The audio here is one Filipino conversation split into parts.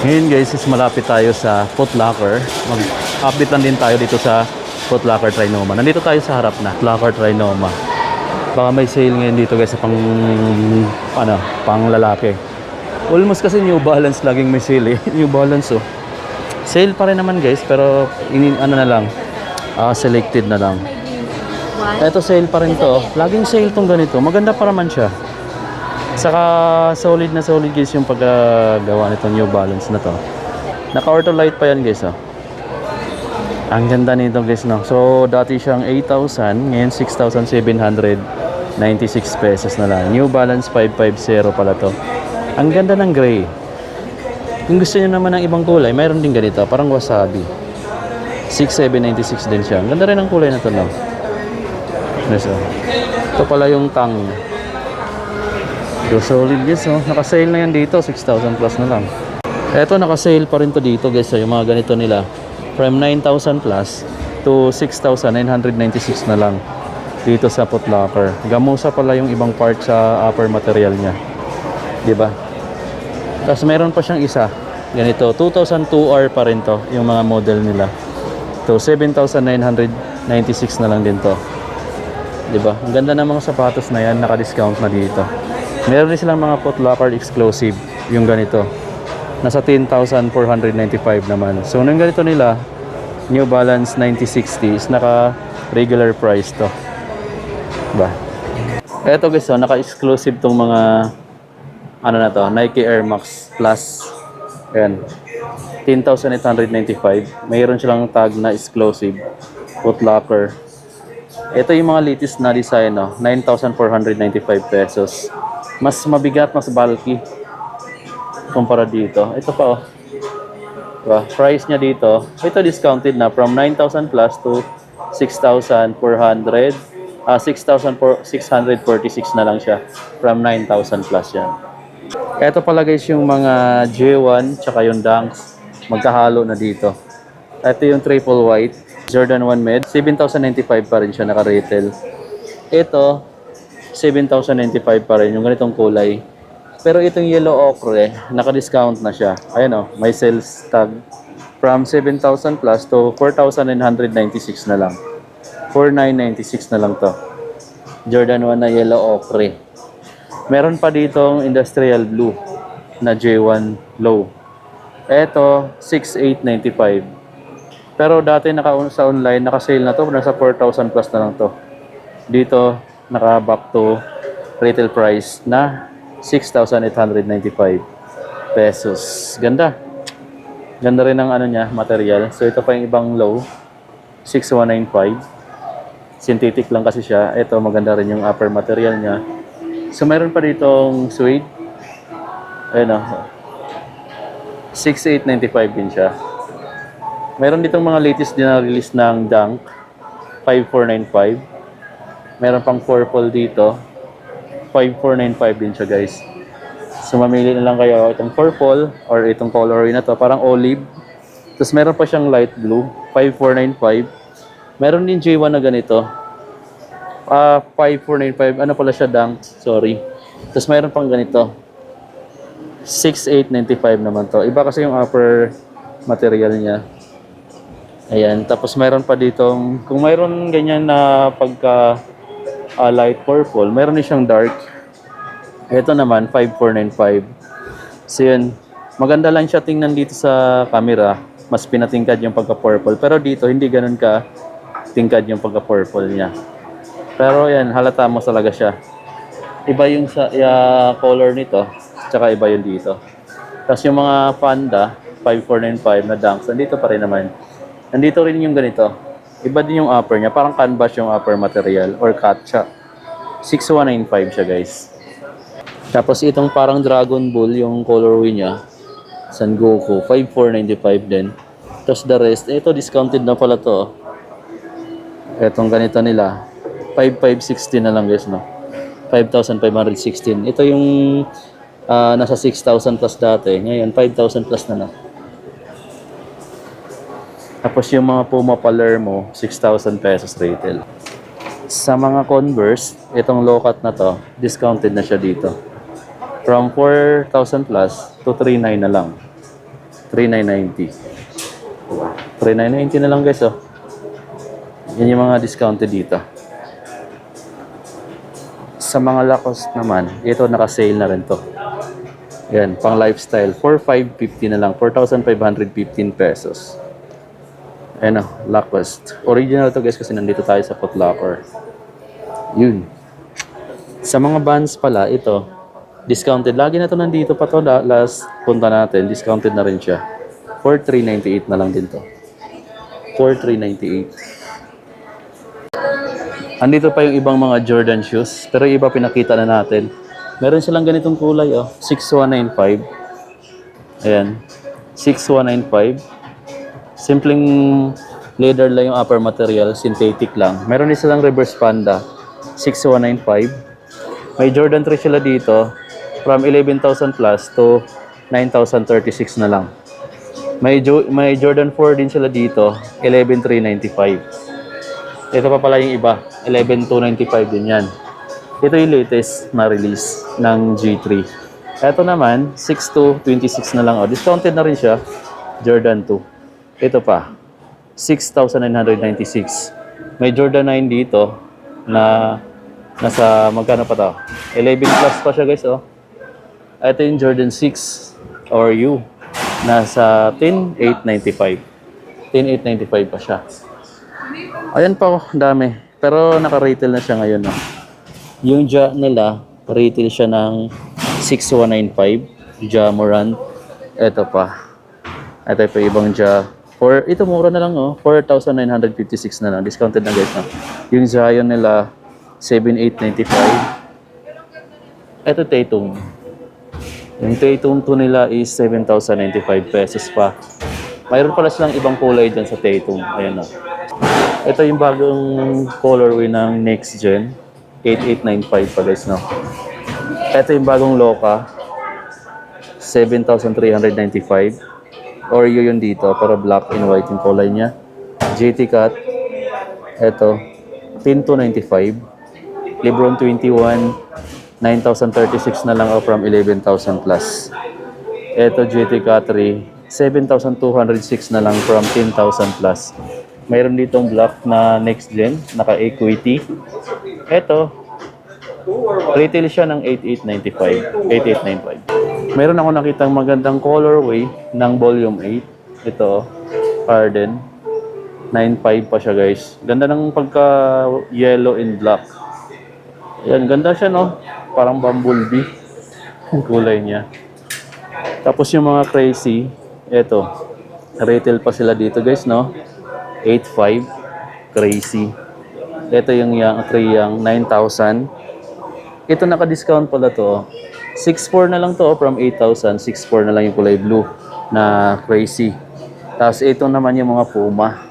Ngayon guys is malapit tayo sa Foot Locker. Mag-update lang din tayo dito sa Foot Locker Trinoma. Nandito tayo sa harap na Foot Locker Trinoma. Baka may sale ngayon dito guys sa pang lalaki. Almost kasi New Balance laging may sale eh. New Balance oh. Sale pa rin naman guys pero selected na lang. Ito sale pa rin to. Laging sale tong ganito. Maganda pa naman siya. Saka solid na solid guys yung paggawa nitong New Balance na to. Naka-Ortholite pa yan guys oh. Ang ganda nito guys no. So dati siyang 8,000, ngayon 6,796 pesos na lang. New Balance 550 pala to. Ang ganda ng gray. Kung gusto niyo naman ng ibang kulay, mayroon din ganito, parang wasabi. 6,796 din siya. Ang ganda rin ng kulay na to no. So, ito pala yung tang. So, solid guys oh. Naka-sale na yan dito, 6,000 plus na lang. Eto naka-sale pa rin to dito guys yung mga ganito nila. From 9,000 plus to 6,996 na lang dito sa Foot Locker. Gamusa pala yung ibang part sa upper material niya. 'Di ba? Tapos meron pa siyang isa. Ganito, 2002R pa rin to yung mga model nila. To 7,996 na lang din to. 'Di ba? Ang ganda ng mga sapatos na yan, naka-discount na dito. Meron din silang mga Foot Locker exclusive, yung ganito. Nasa 10,495 naman. So, nung ganito nila, New Balance 9060 is naka-regular price to. Diba? Eto guys, so, naka-exclusive tong mga Nike Air Max Plus. Ayan. 10,895. Mayroon silang tag na exclusive. Foot Locker. Ito yung mga latest na design, no? 9,495 pesos. Mas mabigat, mas bulky kumpara dito. Ito pa oh. Diba? Price niya dito, ito discounted na from 9,000 plus to 6,646 na lang siya. From 9,000 plus yan. Ito pala guys yung mga J1 tsaka yung Dunks. Magkahalo na dito. Ito yung triple white. Jordan 1 Med. 7,095 pa rin siya naka-retail. Ito 7,095 pa rin yung ganitong kulay. Pero itong yellow ochre, naka-discount na siya. Ayan o, may sales tag. From 7,000 plus to 4,996 na lang. 4,996 na lang to. Jordan 1 na yellow ochre. Meron pa ditong industrial blue na J1 low. Ito, 6,895. Pero dati sa online, naka-sale na to. Nasa 4,000 plus na lang to. Dito, naka-back to retail price na 6,895 pesos. Ganda. Ganda rin ang niya, material. So ito pa yung ibang low, 6,195. Synthetic lang kasi siya. Ito maganda rin yung upper material niya. So mayroon pa ditong suede. Ayun o. 6,895 din siya. Mayroon ditong mga latest din na release ng Dunk, 5,495. Meron pang purple dito. 5,495 din siya guys. So mamili na lang kayo itong purple or itong colorway na to. Parang olive. Tapos meron pa siyang light blue. 5,495. Meron din J1 na ganito. 5,495. Ano pala siya Dunk? Sorry. Tapos meron pang ganito. 6,895 naman to. Iba kasi yung upper material niya. Ayan. Tapos meron pa ditong, kung mayroon ganyan na pagka light purple, meron din siyang dark. Ito naman 5,495. So yun, maganda lang siya tingnan dito sa camera. Mas pinatingkad yung pagka-purple. Pero dito hindi ganun ka tingkad yung pagka-purple niya. Pero yan, halata mo talaga siya. Iba yung color nito, tsaka iba yung dito. Tapos yung mga Panda 5,495 na Dunks, nandito pa rin naman. Nandito rin yung ganito. Iba din yung upper niya. Parang canvas yung upper material or katsa. 6,195 siya guys. Tapos itong parang Dragon Ball yung colorway niya. San Goku. 5,495 din. Tapos the rest. Ito discounted na pala to. Itong ganito nila. 5,560 na lang guys no. 5,516. Ito yung nasa 6,000 plus dati. Ngayon 5,000 plus na lang. Tapos yung mga Puma Palermo, 6,000 pesos retail. Sa mga Converse, itong low cut na to, discounted na siya dito. From 4,000 plus to 3,900 na lang. 3,990. 3,990 na lang guys, oh. Yan yung mga discounted dito. Sa mga Lacoste naman, ito naka-sale na rin to. Yan, pang lifestyle. 4,550 na lang. 4,515 pesos. Ayan o, Lacoste. Original to guys kasi nandito tayo sa Foot Locker. Yun. Sa mga Vans pala, ito, discounted. Lagi na to nandito pa to. Last punta natin, discounted na rin siya. 4,398 na lang din to. 4,398. Andito pa yung ibang mga Jordan shoes. Pero iba pinakita na natin. Meron silang ganitong kulay, oh. 6195. Ayan. 6195. Simpleng leather lang yung upper material. Synthetic lang. Meron din silang reverse panda. 6195. May Jordan 3 sila dito. From 11,000 plus to 9,036 na lang. May Jordan 4 din sila dito. 11,395. Ito pa pala yung iba. 11,295 din yan. Ito yung latest na release ng G3. Ito naman, 6,226 na lang. Oh, discounted na rin siya. Jordan 2. Ito pa, 6,996. May Jordan 9 dito na nasa magkano pa to? 11 plus pa siya guys. Oh. Ito yung Jordan 6 or U. Nasa 10,895. 10,895 pa siya. Ayan pa, oh, dami. Pero naka-retail na siya ngayon. Oh. Yung Ja nila, retail siya ng 6,195. Ja Morant. Ito pa. Ito pa ibang Ja. Ito mura na lang, oh. 4,956 na lang. Discounted na guys. No? Yung Zion nila, 7,895. Ito Tatum. Yung Tatum 2 nila is 7,095 pesos pa. Mayroon pala silang ibang kulay dyan sa Tatum. Ayan na. Ito yung bagong colorway ng Next Gen. 8,895 pa guys, no? Ito yung bagong Loca. 7,395. Or yun dito, pero black and white yung kulay niya. GT Cut. Ito, 10,295. Lebron 21, 9,036 na lang o from 11,000 plus. Ito GT Cut 3, 7,206 na lang from 10,000 plus. Mayroon ditong black na Next Gen, naka-equity. Ito, retail siya ng 8,895. Mayroon ako nakitang magandang colorway ng volume 8. Ito, Harden. 9.5 pa siya guys. Ganda ng pagka yellow and black. Ayan, ganda siya no. Parang bumblebee. Ang kulay niya. Tapos yung mga crazy, ito. Retail pa sila dito guys no. 8.5 crazy. Ito yung Triang 9,000. Ito naka-discount pala to. 6.4 na lang to from 8,000. 6.4 na lang yung kulay blue na crazy. Tapos ito naman yung mga Puma.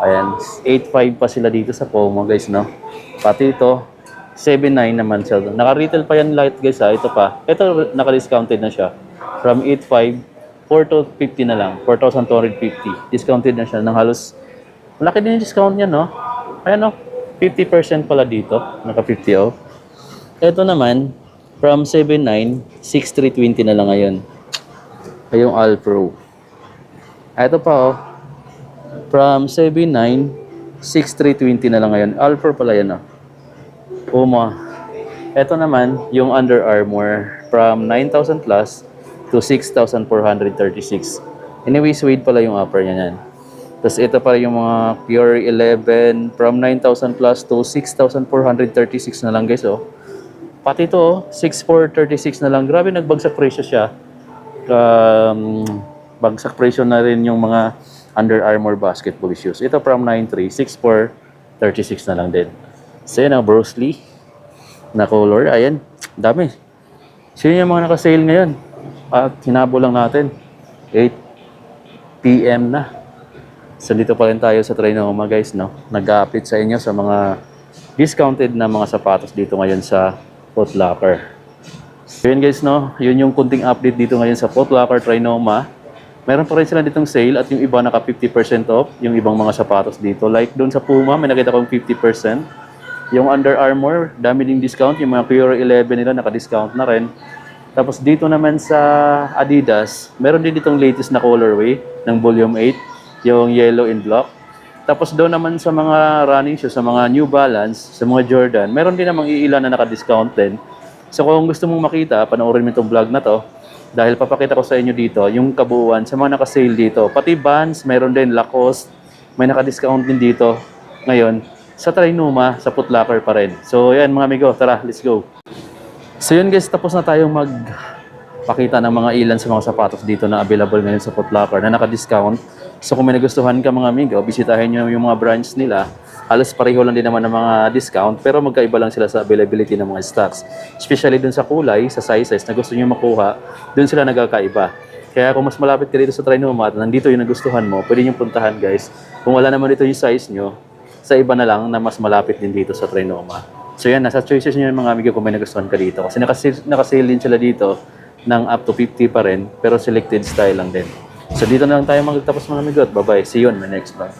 Ayan, 8.5 pa sila dito sa Puma guys no. Pati ito 7.9 naman siya. Naka-retail pa yan light guys ha. Ito pa. Ito naka-discounted na siya. From 8.5 4,250 na lang. 4,250. Discounted na siya ng halos. Malaki din yung discount niya, no? Ayan, no? 50% pala dito. Naka-50 off. Ito naman, from 7,900, 6,320 na lang ngayon. Ay yung All Pro. Ito pa, oh. From 7,900, 6,320 na lang ngayon. All Pro pala yan, oh. Puma. Ito naman, yung Under Armour. From 9,000 plus, to 6,436. Anyway, suede pala yung upper niya yan. Tapos ito pa yung mga Pure 11 from 9,000 plus to 6,436 na lang guys, oh. Pati ito, oh, 6,436 na lang. Grabe, nagbagsak presyo siya. Bagsak presyo na rin yung mga Under Armour basketball shoes. Ito from 9,300, 6,436 na lang din. So yun, Bruce Lee na color. Ayan, dami. Sino yung mga naka-sale ngayon? At hinabo lang natin 8 PM na. So dito pa rin tayo sa Trinoma guys, no? Nag-update sa inyo sa mga discounted na mga sapatos dito ngayon sa Foot Locker. So yun guys, no? Yun yung kunting update dito ngayon sa Foot Locker Trinoma. Meron pa rin sila ditong sale at yung iba naka 50% off yung ibang mga sapatos dito. Like doon sa Puma, may nakita kong 50%. Yung Under Armour, dami ding discount. Yung mga Pure 11 nila naka-discount na rin. Tapos dito naman sa Adidas, meron din ditong latest na colorway ng Volume 8, yung yellow in block. Tapos doon naman sa mga running shoes, sa mga New Balance, sa mga Jordan, meron din namang iilan na naka-discount din. So kung gusto mong makita, panoorin mo itong vlog na to dahil papakita ko sa inyo dito yung kabuuan sa mga naka-sale dito. Pati Vans, meron din Lacoste, may naka-discount din dito ngayon sa Trinoma, sa Foot Locker pa rin. So yan mga amigo, tara, let's go. So yun guys, tapos na tayong magpakita ng mga ilan sa mga sapatos dito na available ngayon sa Foot Locker na naka-discount. So kung may nagustuhan ka mga amigo, bisitahin nyo yung mga branch nila. Halos pareho lang din naman ng mga discount pero magkaiba lang sila sa availability ng mga stocks. Especially dun sa kulay, sa sizes na gusto nyo makuha, dun sila nagkakaiba. Kaya kung mas malapit ka dito sa Trinoma at nandito yung nagustuhan mo, pwede nyo puntahan guys. Kung wala naman dito yung size nyo, sa iba na lang na mas malapit din dito sa Trinoma. So yan, nasa choices nyo yung mga amigo kung may nagustuhan ka dito. Kasi nakasale din sila dito ng up to 50 pa rin, pero selected style lang din. So dito na lang tayo magtapos mga amigo at bye-bye. See you on my next vlog.